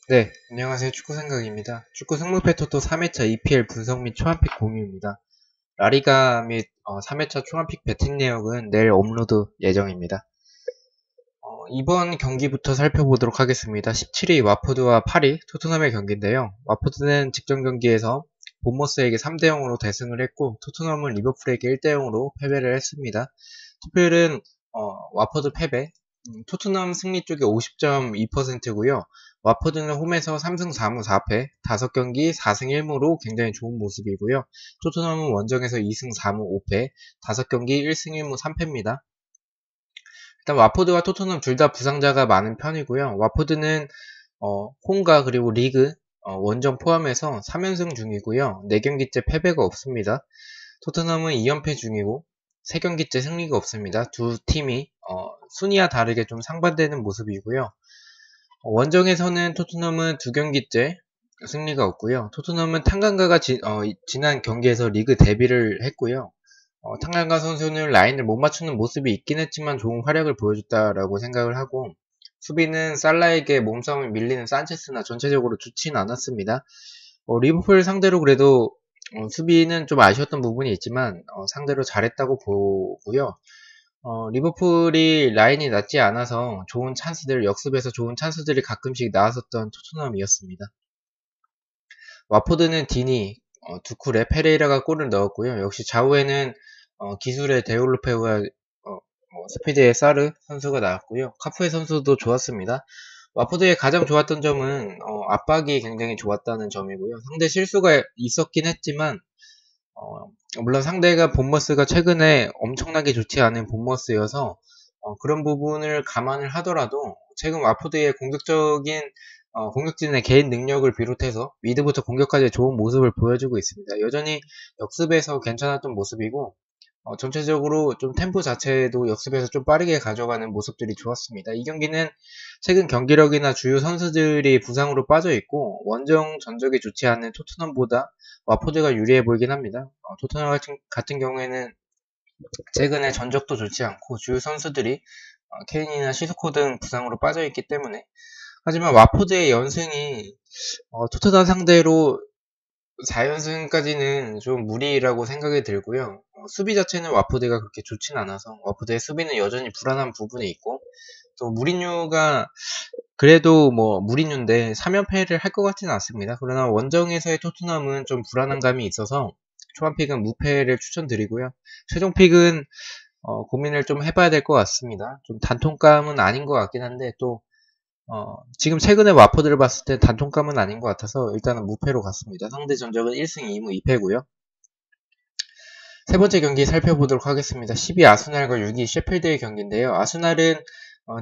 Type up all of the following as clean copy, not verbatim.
네, 안녕하세요. 축구 생각입니다. 축구 승무패 토토 3회차 EPL 분석 및 초안픽 공유입니다. 라리가 및 3회차 초안픽 배팅 내역은 내일 업로드 예정입니다. 이번 경기부터 살펴보도록 하겠습니다. 17위 와포드와 8위 토트넘의 경기인데요. 와포드는 직전 경기에서 본머스에게 3대0으로 대승을 했고 토트넘은 리버풀에게 1대0으로 패배를 했습니다. 투표율은 와포드 패배, 토트넘 승리 쪽이 50.2%고요. 와포드는 홈에서 3승 4무 4패, 5경기 4승 1무로 굉장히 좋은 모습이고요. 토트넘은 원정에서 2승 4무 5패, 5경기 1승 1무 3패입니다. 일단 와포드와 토트넘 둘 다 부상자가 많은 편이고요. 와포드는 홈과 그리고 리그 원정 포함해서 3연승 중이고요. 4경기째 패배가 없습니다. 토트넘은 2연패 중이고 3경기째 승리가 없습니다. 두 팀이 순위와 다르게 좀 상반되는 모습이고요. 원정에서는 토트넘은 2경기째 승리가 없고요. 토트넘은 탕강가가 지난 경기에서 리그 데뷔를 했고요. 탕강가 선수는 라인을 못 맞추는 모습이 있긴 했지만 좋은 활약을 보여줬다라고 생각을 하고, 수비는 살라에게 몸싸움을 밀리는 산체스나 전체적으로 좋지는 않았습니다. 리버풀 상대로 그래도 수비는 좀 아쉬웠던 부분이 있지만 상대로 잘했다고 보고요. 리버풀이 라인이 낮지 않아서 좋은 찬스들, 역습에서 좋은 찬스들이 가끔씩 나왔었던 토트넘이었습니다. 와포드는 디니, 두쿨에 페레이라가 골을 넣었고요. 역시 좌우에는 기술의 데올로페와 스피드의 사르 선수가 나왔고요. 카푸에 선수도 좋았습니다. 와포드의 가장 좋았던 점은 압박이 굉장히 좋았다는 점이고요. 상대 실수가 있었긴 했지만 물론 상대가 본머스가 최근에 엄청나게 좋지 않은 본머스여서 그런 부분을 감안을 하더라도 최근 와포드의 공격진의 개인 능력을 비롯해서 미드부터 공격까지 좋은 모습을 보여주고 있습니다. 여전히 역습에서 괜찮았던 모습이고 전체적으로 좀 템포 자체도 역습에서 좀 빠르게 가져가는 모습들이 좋았습니다. 이 경기는 최근 경기력이나 주요 선수들이 부상으로 빠져 있고 원정 전적이 좋지 않은 토트넘보다 와포드가 유리해 보이긴 합니다. 토트넘 같은 경우에는 최근에 전적도 좋지 않고 주요 선수들이 케인이나 시스코 등 부상으로 빠져 있기 때문에, 하지만 와포드의 연승이 토트넘 상대로 4연승까지는 좀 무리라고 생각이 들고요. 수비 자체는 와포드가 그렇게 좋진 않아서 와포드의 수비는 여전히 불안한 부분이 있고, 또 무리뉴가 그래도 뭐 무리뉴인데 3연패를 할 것 같지는 않습니다. 그러나 원정에서의 토트넘은 좀 불안한 감이 있어서 초반픽은 무패를 추천드리고요. 최종 픽은 고민을 좀 해봐야 될 것 같습니다. 좀 단통감은 아닌 것 같긴 한데 또 지금 최근에 와포드를 봤을 때 단통감은 아닌 것 같아서 일단은 무패로 갔습니다. 상대 전적은 1승 2무 2패고요. 세 번째 경기 살펴보도록 하겠습니다. 10위 아스날과 6위 셰필드의 경기인데요. 아스날은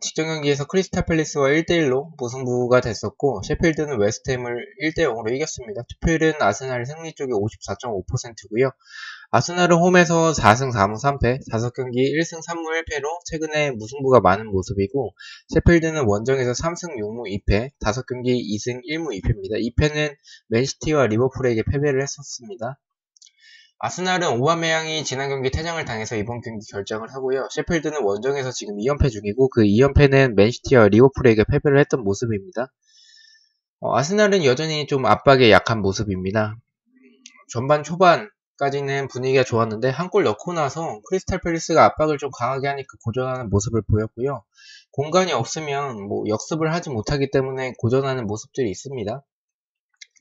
직전 경기에서 크리스탈 팰리스와 1대1로 무승부가 됐었고, 셰필드는 웨스트햄을 1대0으로 이겼습니다. 투표율은 아스날 승리 쪽이 54.5%고요. 아스날은 홈에서 4승 4무 3패, 5경기 1승 3무 1패로 최근에 무승부가 많은 모습이고, 셰필드는 원정에서 3승 6무 2패, 5경기 2승 1무 2패입니다. 2패는 맨시티와 리버풀에게 패배를 했었습니다. 아스날은 오바메양이 지난 경기 퇴장을 당해서 이번 경기 결장을 하고요. 셰필드는 원정에서 지금 2연패 중이고 그 2연패는 맨시티와 리버풀에게 패배를 했던 모습입니다. 아스날은 여전히 좀 압박에 약한 모습입니다. 전반 초반까지는 분위기가 좋았는데 한 골 넣고 나서 크리스탈 팰리스가 압박을 좀 강하게 하니까 고전하는 모습을 보였고요. 공간이 없으면 뭐 역습을 하지 못하기 때문에 고전하는 모습들이 있습니다.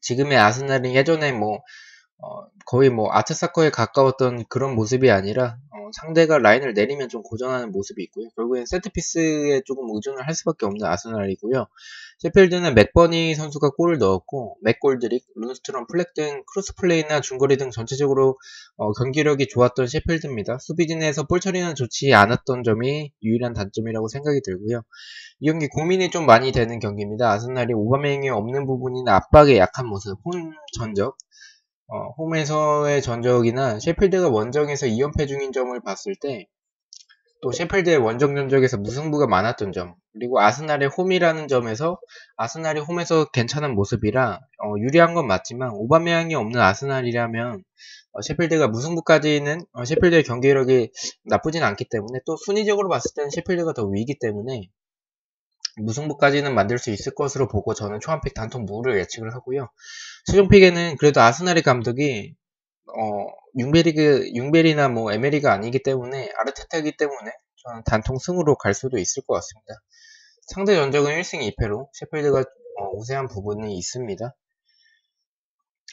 지금의 아스날은 예전에 거의 아트사커에 가까웠던 그런 모습이 아니라 상대가 라인을 내리면 좀 고전하는 모습이 있고요. 결국엔 세트피스에 조금 의존을 할 수밖에 없는 아스날이고요. 셰필드는 맥버니 선수가 골을 넣었고 맥골드릭, 룬스트럼, 플렉 등 크로스플레이나 중거리 등 전체적으로 경기력이 좋았던 셰필드입니다. 수비진에서 볼 처리는 좋지 않았던 점이 유일한 단점이라고 생각이 들고요. 이 경기 고민이 좀 많이 되는 경기입니다. 아스날이 오바메양이 없는 부분이나 압박에 약한 모습, 홈 전적, 홈에서의 전적이나 셰필드가 원정에서 2연패 중인 점을 봤을 때, 또 셰필드의 원정 전적에서 무승부가 많았던 점, 그리고 아스날의 홈이라는 점에서 아스날이 홈에서 괜찮은 모습이라 유리한 건 맞지만 오바메양이 없는 아스날이라면 셰필드가 무승부까지는 셰필드의 경기력이 나쁘진 않기 때문에, 또 순위적으로 봤을 때는 셰필드가 더 위기 때문에 무승부까지는 만들 수 있을 것으로 보고 저는 초반픽 단통 무를 예측을 하고요. 최종픽에는 그래도 아스날의 감독이 융베리나 뭐 에메리가 아니기 때문에 아르테타이기 때문에 저는 단통 승으로 갈 수도 있을 것 같습니다. 상대 전적은 1승 2패로 셰필드가 우세한 부분이 있습니다.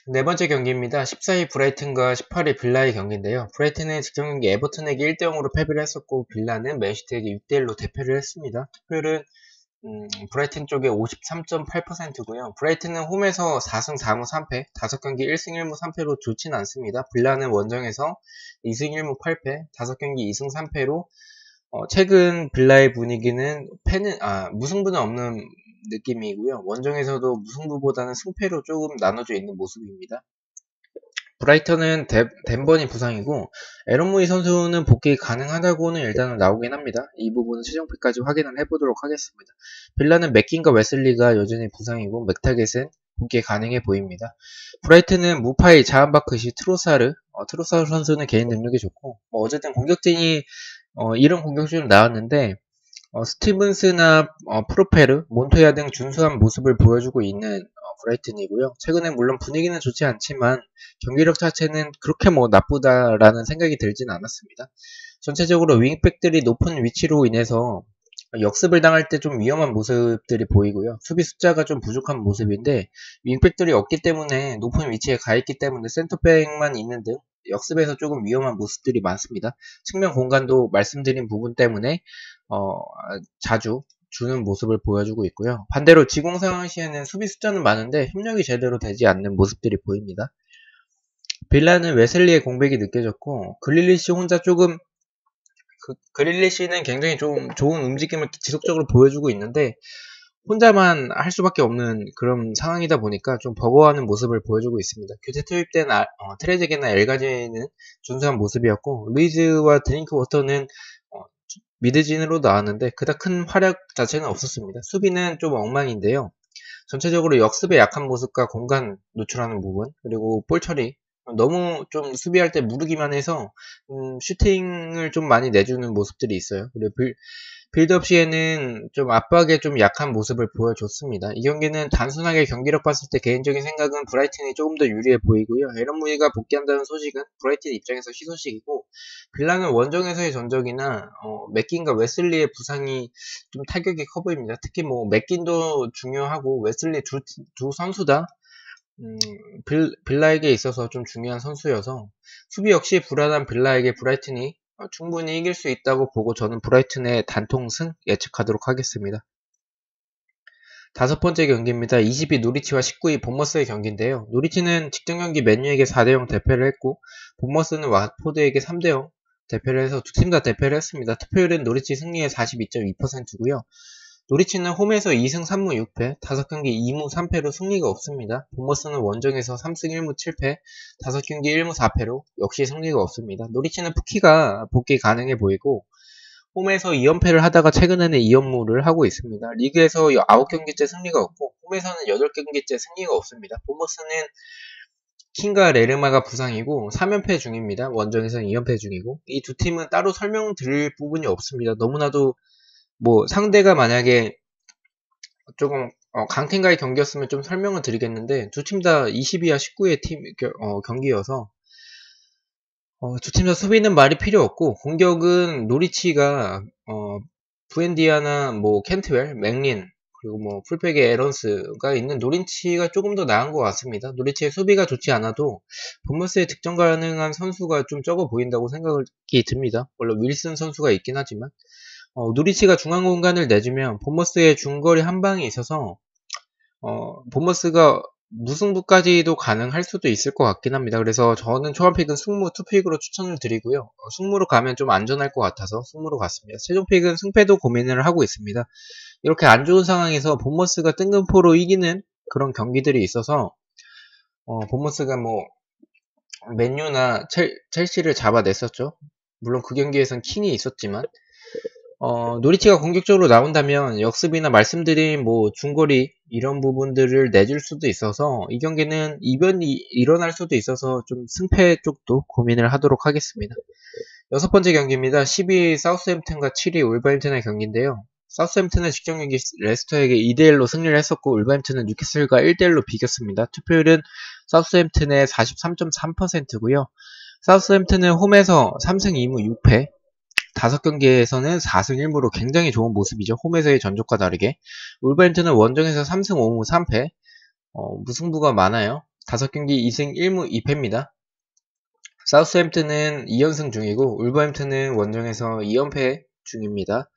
네 번째 경기입니다. 14위 브라이튼과 18위 빌라의 경기인데요. 브라이튼은 직전 경기 에버튼에게 1대0으로 패배를 했었고 빌라는 맨시티에게 6대1로 대패를 했습니다. 투표율은 브라이튼 쪽에 53.8%고요. 브라이튼은 홈에서 4승 4무 3패, 5경기 1승 1무 3패로 좋진 않습니다. 빌라는 원정에서 2승 1무 8패, 5경기 2승 3패로 최근 빌라의 분위기는 무승부는 없는 느낌이고요. 원정에서도 무승부보다는 승패로 조금 나눠져 있는 모습입니다. 브라이턴은 덴번이 부상이고 에런 무이 선수는 복귀 가능하다고는 일단은 나오긴 합니다. 이 부분은 최종픽까지 확인을 해보도록 하겠습니다. 빌라는 맥긴과 웨슬리가 여전히 부상이고 맥타겟은 복귀 가능해 보입니다. 브라이튼은 무파이, 자한바크시, 트로사르 선수는 개인 능력이 좋고 어쨌든 공격진이 이런 공격수는 좀 나왔는데 스티븐스나 프로페르, 몬토야 등 준수한 모습을 보여주고 있는 브라이튼이고요. 최근에 물론 분위기는 좋지 않지만 경기력 자체는 그렇게 나쁘다라는 생각이 들진 않았습니다. 전체적으로 윙백들이 높은 위치로 인해서 역습을 당할 때 좀 위험한 모습들이 보이고요. 수비 숫자가 좀 부족한 모습인데 윙백들이 없기 때문에 높은 위치에 가 있기 때문에 센터백만 있는 등 역습에서 조금 위험한 모습들이 많습니다. 측면 공간도 말씀드린 부분 때문에 자주 주는 모습을 보여주고 있고요. 반대로 지공 상황 시에는 수비 숫자는 많은데 협력이 제대로 되지 않는 모습들이 보입니다. 빌라는 웨슬리의 공백이 느껴졌고 그릴리시 혼자 조금 그릴리시는 굉장히 좀 좋은 움직임을 지속적으로 보여주고 있는데 혼자만 할 수밖에 없는 그런 상황이다 보니까 좀 버거워하는 모습을 보여주고 있습니다. 교체 투입된 트레제게나 엘가제는 준수한 모습이었고 루이즈와 드링크워터는 미드진으로 나왔는데 그닥 큰 활약 자체는 없었습니다. 수비는 좀 엉망인데요. 전체적으로 역습의 약한 모습과 공간 노출하는 부분 그리고 볼 처리 너무 좀 수비할 때 무르기만 해서 슈팅을 좀 많이 내주는 모습들이 있어요. 그리고 빌드업 시에는 좀 압박에 좀 약한 모습을 보여줬습니다. 이 경기는 단순하게 경기력 봤을 때 개인적인 생각은 브라이튼이 조금 더 유리해 보이고요. 에런 무이가 복귀한다는 소식은 브라이튼 입장에서 희소식이고 빌라는 원정에서의 전적이나 맥긴과 웨슬리의 부상이 좀 타격이 커 보입니다. 특히 맥긴도 중요하고 웨슬리 두 선수 다 빌라에게 있어서 좀 중요한 선수여서 수비 역시 불안한 빌라에게 브라이튼이 충분히 이길 수 있다고 보고 저는 브라이튼의 단통승 예측하도록 하겠습니다. 다섯 번째 경기입니다. 20위 노리치와 19위 본머스의 경기인데요. 노리치는 직전 경기 맨유에게 4대0 대패를 했고 본머스는 와포드에게 3대0 대패를 해서 두 팀 다 대패를 했습니다. 투표율은 노리치 승리의 42.2%고요. 노리치는 홈에서 2승 3무 6패, 5경기 2무 3패로 승리가 없습니다. 본머스는 원정에서 3승 1무 7패, 5경기 1무 4패로 역시 승리가 없습니다. 노리치는 푸키가 복귀 가능해 보이고 홈에서 2연패를 하다가 최근에는 2연무를 하고 있습니다. 리그에서 9경기째 승리가 없고 홈에서는 8경기째 승리가 없습니다. 본머스는 킹과 레르마가 부상이고 3연패 중입니다. 원정에서는 2연패 중이고 이 두 팀은 따로 설명드릴 부분이 없습니다. 너무나도 상대가 만약에 조금 강팀과의 경기였으면 좀 설명을 드리겠는데 두 팀 다 20위와 19위의 경기여서 두 팀 다 수비는 말이 필요 없고 공격은 노리치가 부엔디아나 켄트웰, 맥린 그리고 풀백에 에런스가 있는 노리치가 조금 더 나은 것 같습니다. 노리치의 수비가 좋지 않아도 본머스에 득점 가능한 선수가 좀 적어 보인다고 생각이 듭니다. 물론 윌슨 선수가 있긴 하지만 노리치가 중앙 공간을 내주면 본머스의 중거리 한 방이 있어서 본머스가 무승부까지도 가능할 수도 있을 것 같긴 합니다. 그래서 저는 초반픽은 승무 투픽으로 추천을 드리고요. 승무로 가면 좀 안전할 것 같아서 승무로 갔습니다. 최종픽은 승패도 고민을 하고 있습니다. 이렇게 안 좋은 상황에서 본머스가 뜬금포로 이기는 그런 경기들이 있어서 본머스가 맨유나 첼시를 잡아냈었죠. 물론 그 경기에선 킹이 있었지만 노리치가 공격적으로 나온다면 역습이나 말씀드린 중거리 이런 부분들을 내줄 수도 있어서 이 경기는 이변이 일어날 수도 있어서 좀 승패 쪽도 고민을 하도록 하겠습니다. 여섯 번째 경기입니다. 10위 사우스햄튼과 7위 울버햄튼의 경기인데요. 사우스햄튼은 직전 경기 레스터에게 2대1로 승리를 했었고 울버햄튼은 뉴캐슬과 1대1로 비겼습니다. 투표율은 사우스햄튼의 43.3%고요. 사우스햄튼은 홈에서 3승 2무 6패 5경기에서는 4승 1무로 굉장히 좋은 모습이죠. 홈에서의 전적과 다르게. 울버햄튼은 원정에서 3승 5무 3패 무승부가 많아요. 5경기 2승 1무 2패입니다. 사우스햄튼은 2연승 중이고 울버햄튼은 원정에서 2연패 중입니다.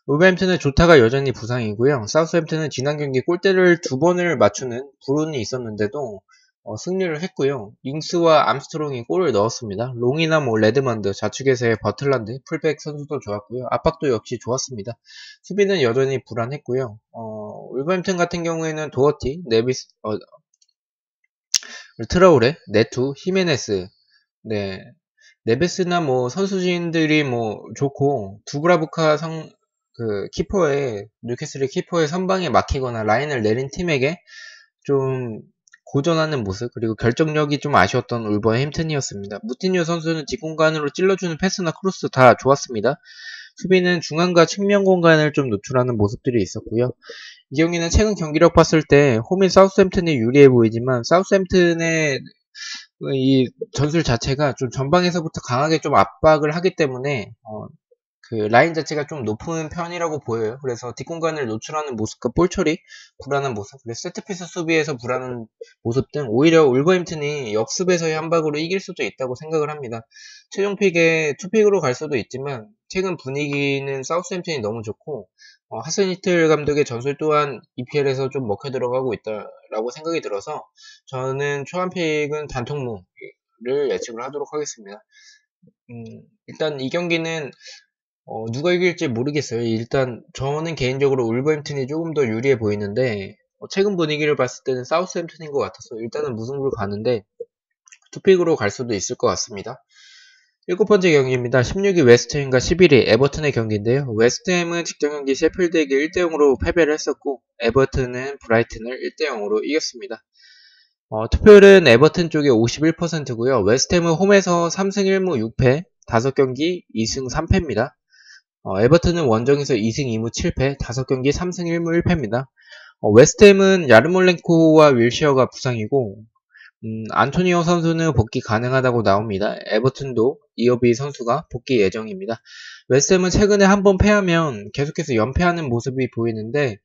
울버햄튼은 조타가 여전히 부상이고요. 사우스햄튼은 지난 경기 골대를 2번을 맞추는 불운이 있었는데도 승리를 했고요. 잉스와 암스트롱이 골을 넣었습니다. 롱이나 레드먼드, 좌측에서의 버틀란드, 풀백 선수도 좋았고요. 압박도 역시 좋았습니다. 수비는 여전히 불안했고요. 울버햄튼 같은 경우에는 도어티, 네비스, 트라우레, 네투, 히메네스, 네, 네베스나 선수진들이 좋고 두브라부카 키퍼의 뉴캐슬의 키퍼의 선방에 막히거나 라인을 내린 팀에게 좀 고전하는 모습 그리고 결정력이 좀 아쉬웠던 울버햄튼이었습니다. 무티뉴 선수는 뒷공간으로 찔러주는 패스나 크로스 다 좋았습니다. 수비는 중앙과 측면 공간을 좀 노출하는 모습들이 있었고요. 이 경기는 최근 경기력 봤을 때 홈인 사우스햄튼이 유리해 보이지만 사우스햄튼의 이 전술 자체가 좀 전방에서부터 강하게 좀 압박을 하기 때문에 그 라인 자체가 좀 높은 편이라고 보여요. 그래서 뒷공간을 노출하는 모습과 볼 처리, 불안한 모습, 그리고 세트피스 수비에서 불안한 모습 등 오히려 울버햄튼이 역습에서의 한박으로 이길 수도 있다고 생각을 합니다. 최종 픽에 투픽으로 갈 수도 있지만 최근 분위기는 사우스햄튼이 너무 좋고 하스니틀 감독의 전술 또한 EPL에서 좀 먹혀 들어가고 있다라고 생각이 들어서 저는 초안 픽은 단통무를 예측을 하도록 하겠습니다. 일단 이 경기는 누가 이길지 모르겠어요. 일단 저는 개인적으로 울버햄튼이 조금 더 유리해 보이는데 최근 분위기를 봤을 때는 사우스햄튼인 것 같아서 일단은 무승부를 가는데 투픽으로 갈 수도 있을 것 같습니다. 7번째 경기입니다. 16위 웨스트햄과 11위 에버튼의 경기인데요. 웨스트햄은 직전 경기 셰필드에게 1대0으로 패배를 했었고 에버튼은 브라이튼을 1대0으로 이겼습니다. 투표율은 에버튼 쪽에 51%고요. 웨스트햄은 홈에서 3승 1무 6패 5경기 2승 3패입니다. 에버튼은 원정에서 2승 2무 7패 5경기 3승 1무 1패입니다. 웨스트햄은 야르몰렌코와 윌시어가 부상이고 안토니오 선수는 복귀 가능하다고 나옵니다. 에버튼도 이어비 선수가 복귀 예정입니다. 웨스트햄은 최근에 한번 패하면 계속해서 연패하는 모습이 보이는데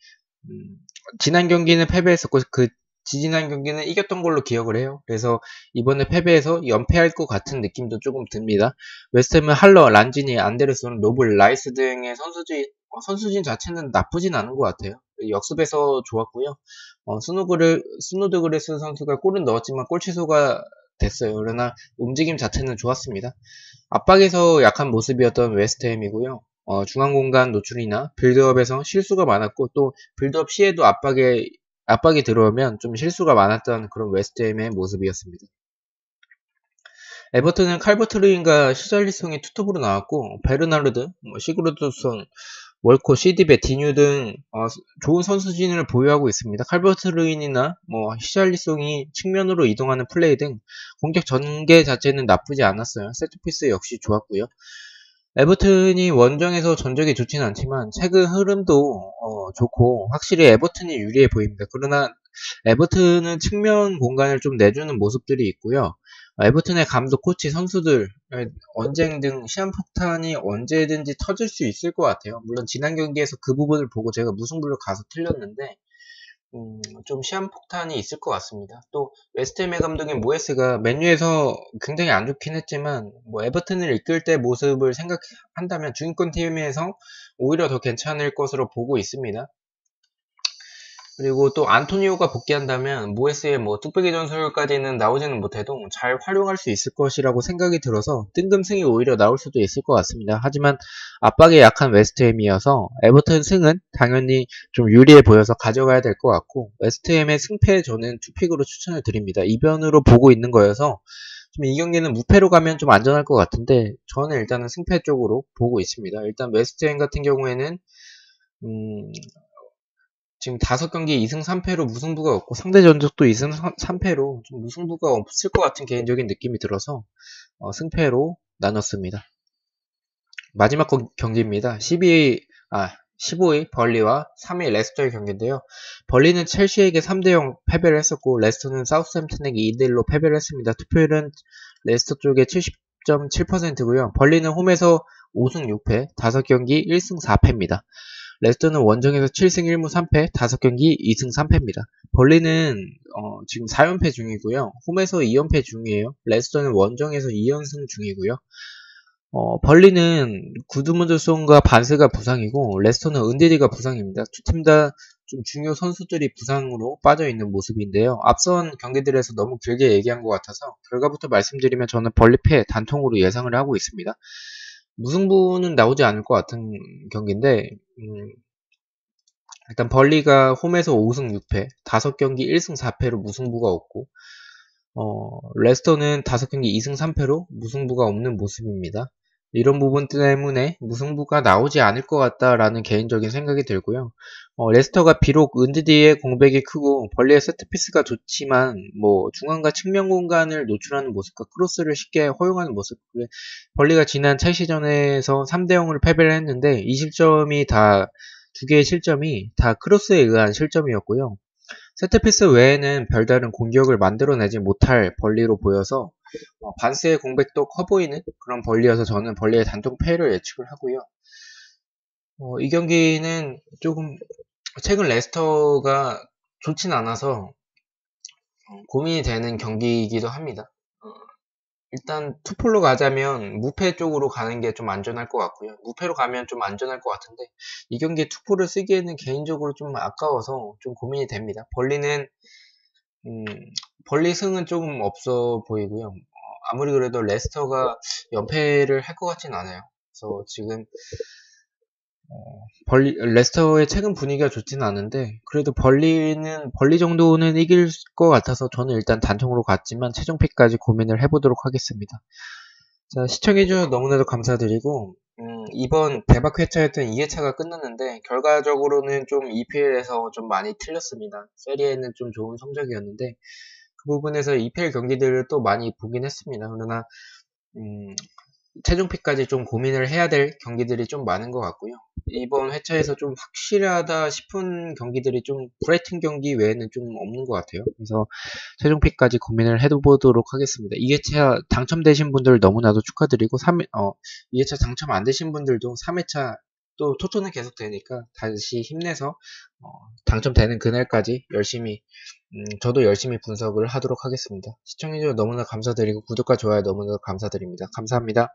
지난 경기는 패배했었고 지지난 경기는 이겼던 걸로 기억을 해요. 그래서 이번에 패배해서 연패할 것 같은 느낌도 조금 듭니다. 웨스트햄은 할러, 란지니, 안데르손, 노블, 라이스 등의 선수진 자체는 나쁘진 않은 것 같아요. 역습에서 좋았고요. 스노드그레스 선수가 골은 넣었지만 골 취소가 됐어요. 그러나 움직임 자체는 좋았습니다. 압박에서 약한 모습이었던 웨스트햄이고요. 중앙 공간 노출이나 빌드업에서 실수가 많았고 또 빌드업 시에도 압박이 들어오면 좀 실수가 많았던 그런 웨스트햄의 모습이었습니다. 에버튼은 칼버트 루인과 시잘리송이 투톱으로 나왔고 베르나르드, 시그루드손, 월코, 시디베, 디뉴 등 좋은 선수진을 보유하고 있습니다. 칼버트 루인이나 시잘리송이 측면으로 이동하는 플레이 등 공격 전개 자체는 나쁘지 않았어요. 세트피스 역시 좋았고요. 에버튼이 원정에서 전적이 좋지는 않지만 최근 흐름도 좋고 확실히 에버튼이 유리해 보입니다. 그러나 에버튼은 측면 공간을 좀 내주는 모습들이 있고요. 에버튼의 감독, 코치, 선수들 언쟁 등 시한폭탄이 언제든지 터질 수 있을 것 같아요. 물론 지난 경기에서 그 부분을 보고 제가 무승부를 가서 틀렸는데 좀 시한폭탄이 있을 것 같습니다. 또 웨스트햄의 감독인 모에스가 맨유에서 굉장히 안 좋긴 했지만 에버튼을 이끌 때 모습을 생각한다면 중위권 팀에서 오히려 더 괜찮을 것으로 보고 있습니다. 그리고 또 안토니오가 복귀한다면 모에스의 뚝배기 전술까지는 나오지는 못해도 잘 활용할 수 있을 것이라고 생각이 들어서 뜬금승이 오히려 나올 수도 있을 것 같습니다. 하지만 압박에 약한 웨스트햄이어서 에버튼 승은 당연히 좀 유리해 보여서 가져가야 될 것 같고 웨스트햄의 승패 저는 투픽으로 추천을 드립니다. 이변으로 보고 있는 거여서 좀 이 경기는 무패로 가면 좀 안전할 것 같은데 저는 일단은 승패 쪽으로 보고 있습니다. 일단 웨스트햄 같은 경우에는 지금 5경기 2승 3패로 무승부가 없고 상대 전적도 2승 3패로 좀 무승부가 없을 것 같은 개인적인 느낌이 들어서 승패로 나눴습니다. 마지막 경기입니다. 15위 벌리와 3위 레스터의 경기인데요. 벌리는 첼시에게 3대0 패배를 했었고 레스터는 사우스햄튼에게 2대1로 패배를 했습니다. 투표율은 레스터 쪽에 70.7%고요. 벌리는 홈에서 5승 6패, 5경기 1승 4패입니다. 레스터는 원정에서 7승 1무 3패, 5경기 2승 3패입니다. 벌리는 지금 4연패 중이고요. 홈에서 2연패 중이에요. 레스터는 원정에서 2연승 중이고요. 벌리는 구드문드손과 반스가 부상이고 레스터는 은디디가 부상입니다. 두 팀 다 좀 중요 선수들이 부상으로 빠져있는 모습인데요. 앞선 경기들에서 너무 길게 얘기한 것 같아서 결과부터 말씀드리면 저는 벌리 패 단통으로 예상을 하고 있습니다. 무승부는 나오지 않을 것 같은 경기인데 일단 벌리가 홈에서 5승 6패, 5경기 1승 4패로 무승부가 없고 레스터는 5경기 2승 3패로 무승부가 없는 모습입니다. 이런 부분 때문에 무승부가 나오지 않을 것 같다라는 개인적인 생각이 들고요. 레스터가 비록 은드디의 공백이 크고 벌리의 세트피스가 좋지만 중앙과 측면 공간을 노출하는 모습과 크로스를 쉽게 허용하는 모습, 벌리가 지난 첼시전에서 3대0으로 패배를 했는데 이 실점이 두 개의 실점이 다 크로스에 의한 실점이었고요. 세트피스 외에는 별다른 공격을 만들어내지 못할 벌리로 보여서 반스의 공백도 커 보이는 그런 벌리여서 저는 벌리의 단독 패를 예측을 하고요. 이 경기는 조금 최근 레스터가 좋진 않아서 고민이 되는 경기이기도 합니다. 일단 투폴로 가자면 무패 쪽으로 가는 게 좀 안전할 것 같고요. 무패로 가면 좀 안전할 것 같은데 이 경기에 투포를 쓰기에는 개인적으로 좀 아까워서 좀 고민이 됩니다. 벌리 승은 조금 없어 보이고요. 아무리 그래도 레스터가 연패를 할 것 같진 않아요. 그래서 지금 레스터의 최근 분위기가 좋지는 않은데 그래도 벌리 정도는 이길 것 같아서 저는 일단 단통으로 갔지만 최종 픽까지 고민을 해보도록 하겠습니다. 자, 시청해주셔서 너무나도 감사드리고 이번 대박 회차였던 2회차가 끝났는데 결과적으로는 좀 EPL에서 좀 많이 틀렸습니다. 세리에는 좀 좋은 성적이었는데 그 부분에서 EPL 경기들을 또 많이 보긴 했습니다. 그러나 최종픽까지 좀 고민을 해야 될 경기들이 좀 많은 것 같고요. 이번 회차에서 좀 확실하다 싶은 경기들이 좀 브라이튼 경기 외에는 좀 없는 것 같아요. 그래서 최종픽까지 고민을 해보도록 하겠습니다. 2회차 당첨되신 분들 너무나도 축하드리고 2회차 당첨 안 되신 분들도 3회차 또 토토는 계속 되니까 다시 힘내서 당첨되는 그날까지 저도 열심히 분석을 하도록 하겠습니다. 시청해주셔서 너무나 감사드리고 구독과 좋아요 너무나 감사드립니다. 감사합니다.